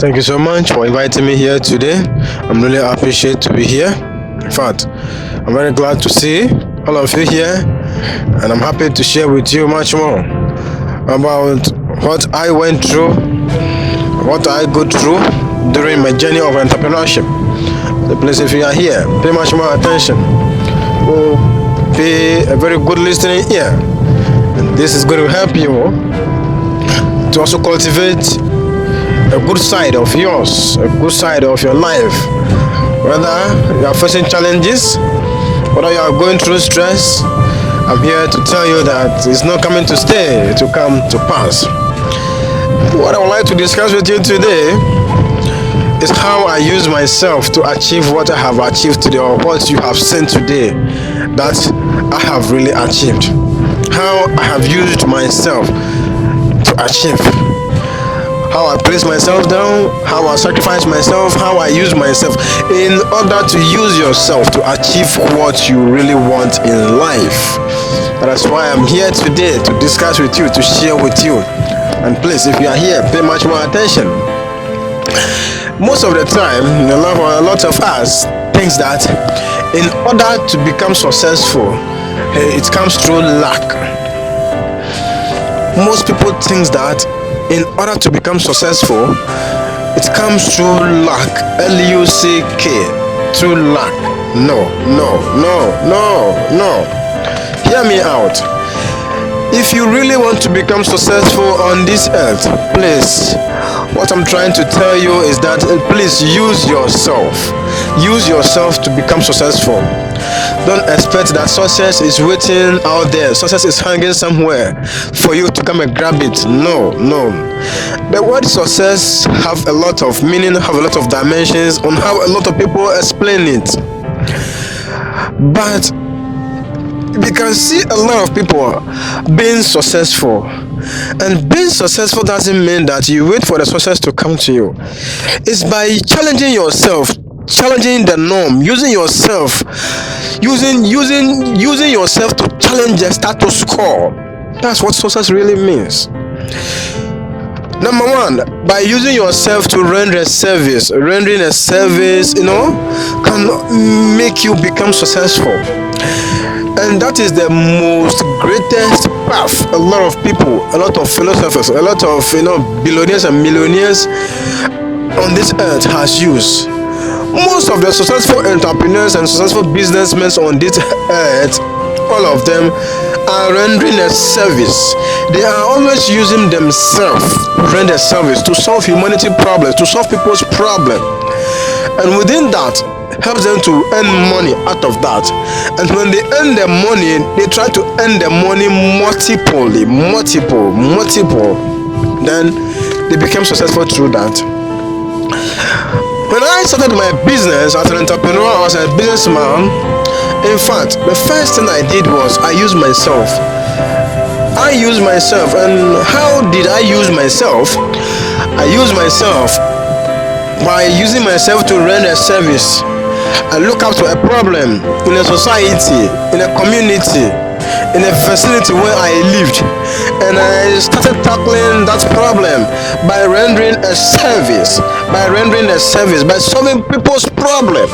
Thank you so much for inviting me here today. I'm really appreciate to be here. In fact, I'm very glad to see all of you here, and I'm happy to share with you much more about what I went through, what I go through during my journey of entrepreneurship. So please, if you are here, pay much more attention. We'll pay a very good listening ear. And this is going to help you to also cultivate a good side of yours, a good side of your life. Whether you are facing challenges, whether you are going through stress, I'm here to tell you that it's not coming to stay, to come to pass. What I would like to discuss with you today is how I use myself to achieve what I have achieved today, or what you have seen today that I have really achieved. How I have used myself to achieve. How I place myself down, how I sacrifice myself, how I use myself in order to use yourself to achieve what you really want in life. That's why I'm here today to discuss with you, to share with you. And please, if you are here, pay much more attention. Most of the time, a lot of us thinks that in order to become successful, it comes through luck. Most people think that in order to become successful, it comes through luck. L-U-C-K, through luck. No. Hear me out. If you really want to become successful on this earth, please, what I'm trying to tell you is that please use yourself. Use yourself to become successful. Don't expect that success is waiting out there. Success is hanging somewhere for you to come and grab it. No. The word success have a lot of meaning, have a lot of dimensions on how a lot of people explain it. But we can see a lot of people being successful. And being successful doesn't mean that you wait for the success to come to you. It's by challenging yourself, challenging the norm, using yourself to challenge the status quo. That's what success really means. Number one, by using yourself to render a service. Rendering a service, can make you become successful. And that is the most greatest path a lot of people, a lot of philosophers, a lot of billionaires and millionaires on this earth has used. Most of the successful entrepreneurs and successful businessmen on this earth, all of them are rendering a service. They are always using themselves to render a service, to solve humanity problems, to solve people's problems. And within that, helps them to earn money out of that. And when they earn the money, they try to earn the money multiple. Then they become successful through that. When I started my business as an entrepreneur, as a businessman, in fact, the first thing I did was I used myself. And how did I use myself? I used myself by using myself to run a service. I look up to a problem in a society, in a community, in a vicinity where I lived, and I started tackling that problem by rendering a service, by solving people's problem.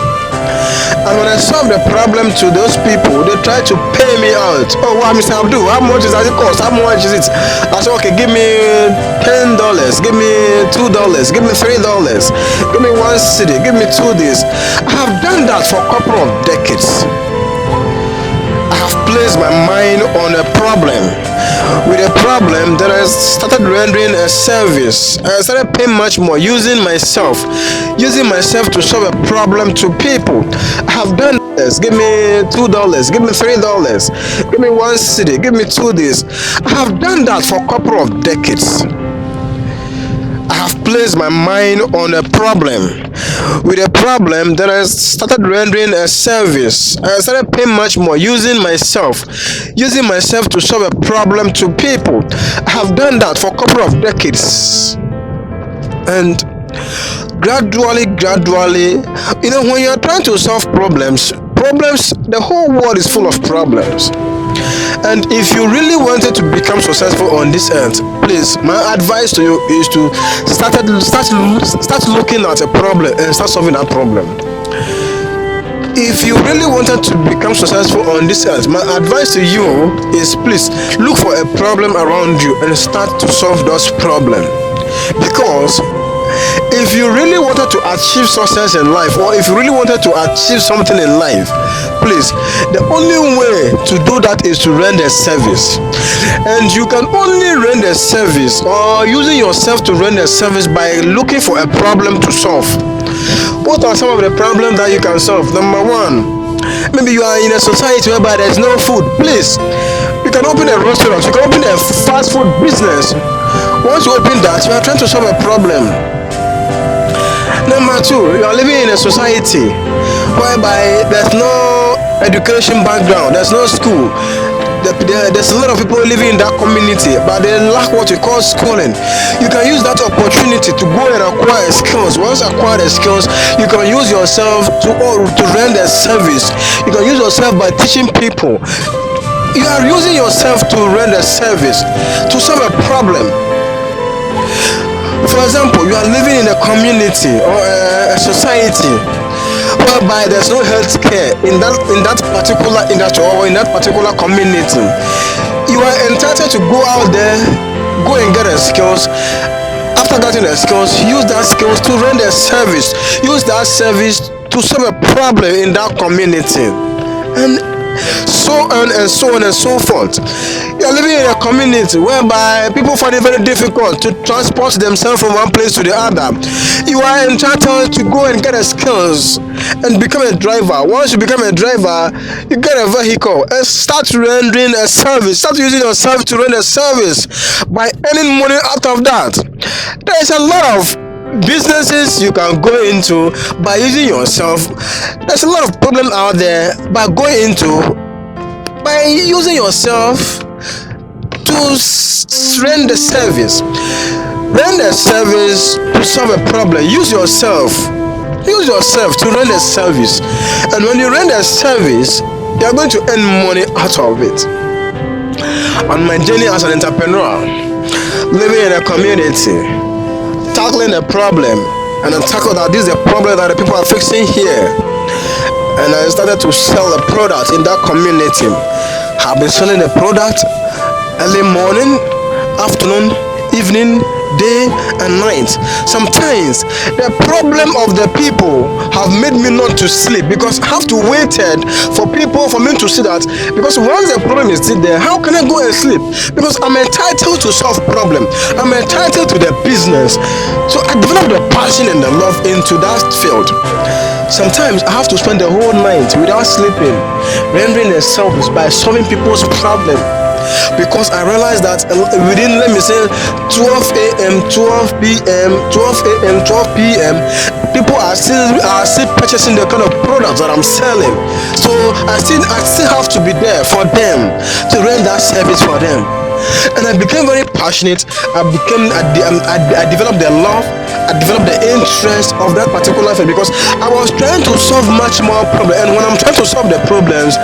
And when I solve the problem to those people, they try to pay me out. Oh, wow, Mr. Abdul, how much does it cost? How much is it? I said, okay, give me $10, give me $2, give me $3, give me one city, give me 2 days. I have done that for a couple of decades. I have placed my mind on a problem. With a problem, then I started rendering a service. I started paying much more, using myself to solve a problem to people. I have done this. Give me $2, give me $3, give me one city, give me 2 days. I have done that for a couple of decades. I have placed my mind on a problem. With a problem, then I started rendering a service. I started paying much more, using myself to solve a problem to people. I have done that for a couple of decades. And gradually, when you are trying to solve problems, the whole world is full of problems. And if you really wanted to become successful on this earth, please, my advice to you is to start looking at a problem and start solving that problem. If you really wanted to become successful on this earth, my advice to you is, please look for a problem around you and start to solve those problems. Because if you really wanted to achieve success in life, or if you really wanted to achieve something in life, please, the only way to do that is to render service. And you can only render service, or using yourself to render service, by looking for a problem to solve. What are some of the problems that you can solve? Number one, maybe you are in a society whereby there is no food. Please, you can open a restaurant, you can open a fast food business. Once you open that, you are trying to solve a problem. Number two, you are living in a society whereby there's no education background, there's no school. There's a lot of people living in that community, but they lack what we call schooling. You can use that opportunity to go and acquire skills. Once you acquire the skills, you can use yourself to render service. You can use yourself by teaching people. You are using yourself to render service, to solve a problem. For example, you are living in a community or a society whereby there's no health care in that particular industry or in that particular community. You are entitled to go out there, go and get the skills. After getting the skills, use that skills to render service. Use that service to solve a problem in that community. And so on and so on and so forth. You are living in a community whereby people find it very difficult to transport themselves from one place to the other. You are entitled to go and get the skills and become a driver. Once you become a driver, you get a vehicle and start rendering a service. Start using yourself to render a service by earning money out of that. There is a lot of businesses you can go into by using yourself. There's a lot of problems out there by using yourself to render service. Render service to solve a problem. Use yourself to render service. And when you render service, you are going to earn money out of it. On my journey as an entrepreneur, living in a community, tackling a problem, and I tackled that this is a problem that the people are fixing here, and I started to sell a product in that community. I've been selling the product early morning, afternoon, evening, day and night. Sometimes the problem of the people have made me not to sleep, because I have to wait for me to see that, because once the problem is still there, how can I go and sleep? Because I'm entitled to solve problem. I'm entitled to the business. So I developed the passion and the love into that field. Sometimes I have to spend the whole night without sleeping, rendering a service by solving people's problem. Because I realized that within, let me say, 12 a.m., 12 p.m., 12 a.m., 12 p.m., people are still purchasing the kind of products that I'm selling. So I still have to be there for them, to render that service for them. And I became very passionate. I developed the love, I developed the interest of that particular field, because I was trying to solve much more problems. And when I'm trying to solve the problems,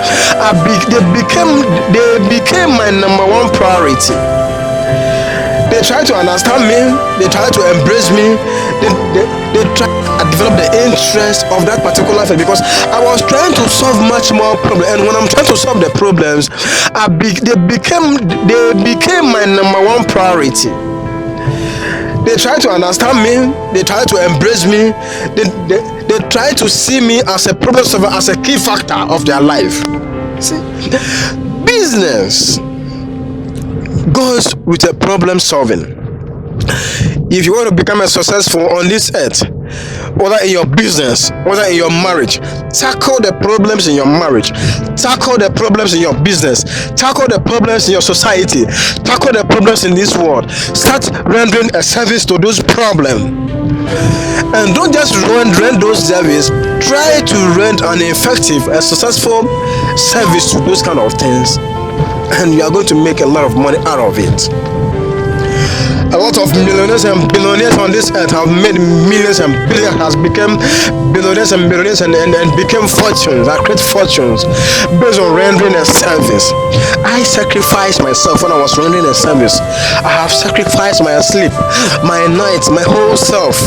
they became my number one priority. They try to understand me, they try to embrace me, I developed the interest of that particular field, because I was trying to solve much more problems. And when I'm trying to solve the problems, they became my number one priority. They try to understand me, they try to embrace me, they try to see me as a problem solver, as a key factor of their life. See, business goes with a problem solving. If you want to become a successful on this earth, whether in your business, whether in your marriage, tackle the problems in your marriage, tackle the problems in your business, tackle the problems in your society, tackle the problems in this world. Start rendering a service to those problems. And don't just render those services, try to render an effective, a successful service to those kind of things, and you are going to make a lot of money out of it. A lot of millionaires and billionaires on this earth have made millions and billions, has become billionaires and millionaires and became fortunes, I create fortunes based on rendering a service. I sacrificed myself when I was rendering a service. I have sacrificed my sleep, my nights, my whole self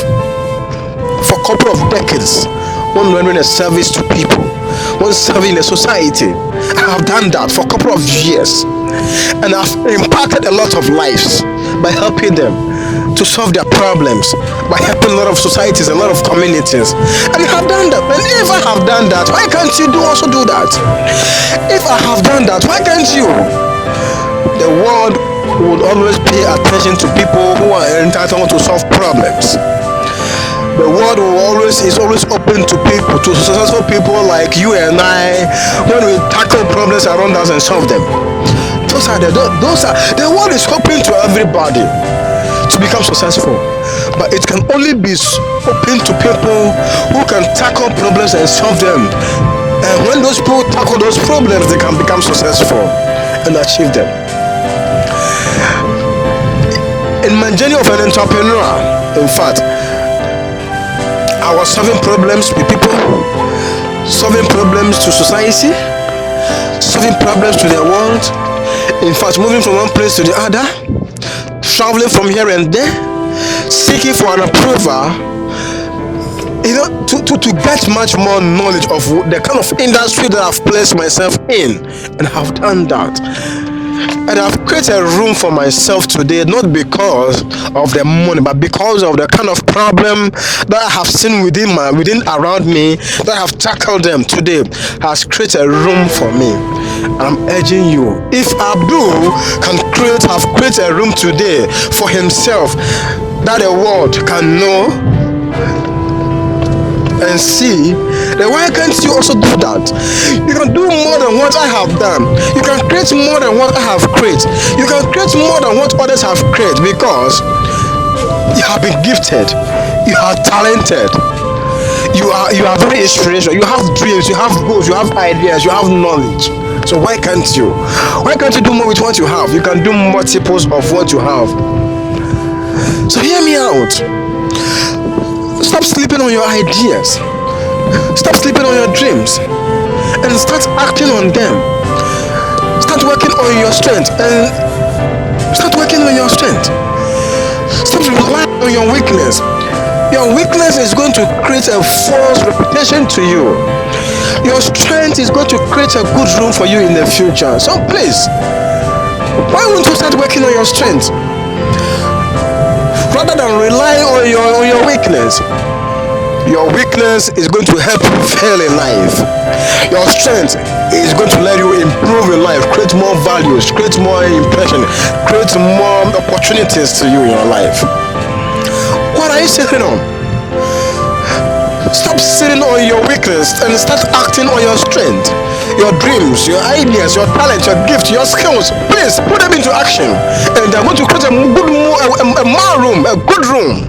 for a couple of decades when rendering a service to people, when serving the society. I have done that for a couple of years, and I've impacted a lot of lives by helping them to solve their problems, by helping a lot of societies, a lot of communities. And I have done that. And if I have done that, why can't you also do that? If I have done that, why can't you? The world would always pay attention to people who are entitled to solve problems. The world is always open to people, to successful people like you and I, when we tackle problems around us and solve them. The world is open to everybody to become successful, but it can only be open to people who can tackle problems and solve them. And when those people tackle those problems, they can become successful and achieve them. In my journey of an entrepreneur, in fact, I was solving problems with people, solving problems to society, solving problems to the world. In fact, moving from one place to the other, traveling from here and there, seeking for an approval, to get much more knowledge of the kind of industry that I've placed myself in, and I've done that. And I've created a room for myself today, not because of the money, but because of the kind of problem that I have seen within around me, that I have tackled them today, has created a room for me. And I'm urging you, if Abdul have created a room today for himself that the world can know and see, then why can't you also do that? You can do more than what I have done. You can create more than what I have created. You can create more than what others have created, because you have been gifted, you are talented, you are very inspirational, you have dreams, you have goals, you have ideas, you have knowledge. So why can't you? Why can't you do more with what you have? You can do multiples of what you have. So hear me out. Stop sleeping on your ideas. Stop sleeping on your dreams and start acting on them. Start working on your strength and start working on your strength. Stop relying on your weakness. Your weakness is going to create a false reputation to you. Your strength is going to create a good room for you in the future. So please, why won't you start working on your strength rather than relying on your weakness? Your weakness is going to help you fail in life. Your strength is going to let you improve in life, create more values, create more impression, create more opportunities to you in your life. What are you sitting on? Stop sitting on your weakness and start acting on your strength, your dreams, your ideas, your talent, your gift, your skills. Please put them into action, and they're going to create a good room.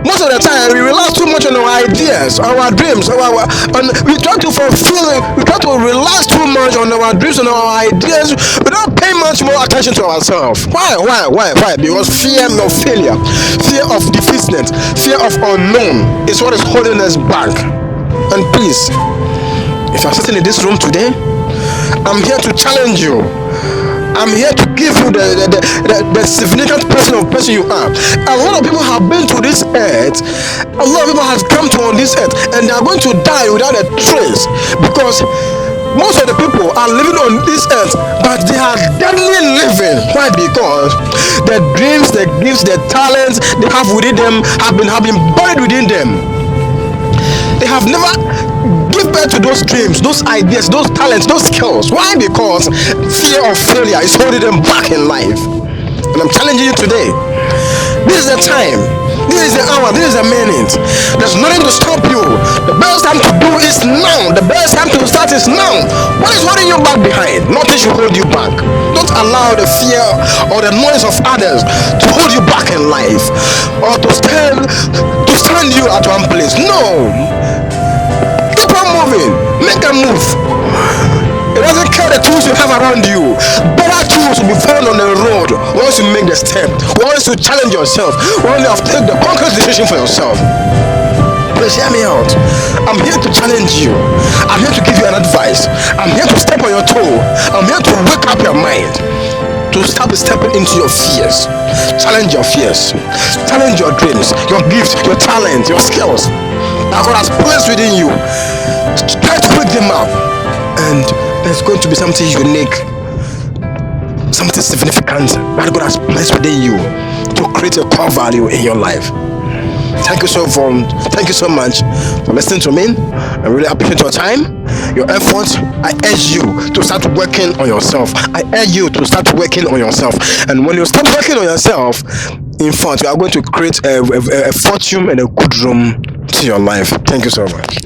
Most of the time, we rely too much on our ideas, our dreams, we try to fulfill it. We try to rely too much on our dreams and our ideas. We don't pay much more attention to ourselves. Why? Because fear of failure, fear of defeatment, fear of unknown is what is holding us back. And please, if you're sitting in this room today, I'm here to challenge you. I'm here to give you the significant person you are. A lot of people have been to this earth. A lot of people have come to on this earth, and they are going to die without a trace, because most of the people are living on this earth, but they are deadly living. Why? Because the dreams, the gifts, the talents they have within them have been buried within them. They have never give birth to those dreams, those ideas, those talents, those skills. Why? Because fear of failure is holding them back in life. And I'm challenging you today. This is the time. This is the hour. This is the minute. There's nothing to stop you. The best time to do is now. The best time to start is now. What is holding you back behind? Nothing should hold you back. Don't allow the fear or the noise of others to hold you back in life, or to stand you at one place. No. Keep on moving. Make a move. It doesn't care the tools you have around you. Better tools will be found on the road once you make the step, once you challenge yourself, once you have taken the conscious decision for yourself. Please hear me out. I'm here to challenge you. I'm here to give you an advice. I'm here to step on your toe. I'm here to wake up your mind, to start stepping into your fears. Challenge your fears. Challenge your dreams, your gifts, your talents, your skills that God has placed within you. Try to wake them up, and there's going to be something unique, something significant that God has placed within you to create a core value in your life. Thank you so much for listening to me. I really appreciate your time, your effort. I urge you to start working on yourself. I urge you to start working on yourself. And when you start working on yourself, in fact, you are going to create a fortune and a good room to your life. Thank you so much.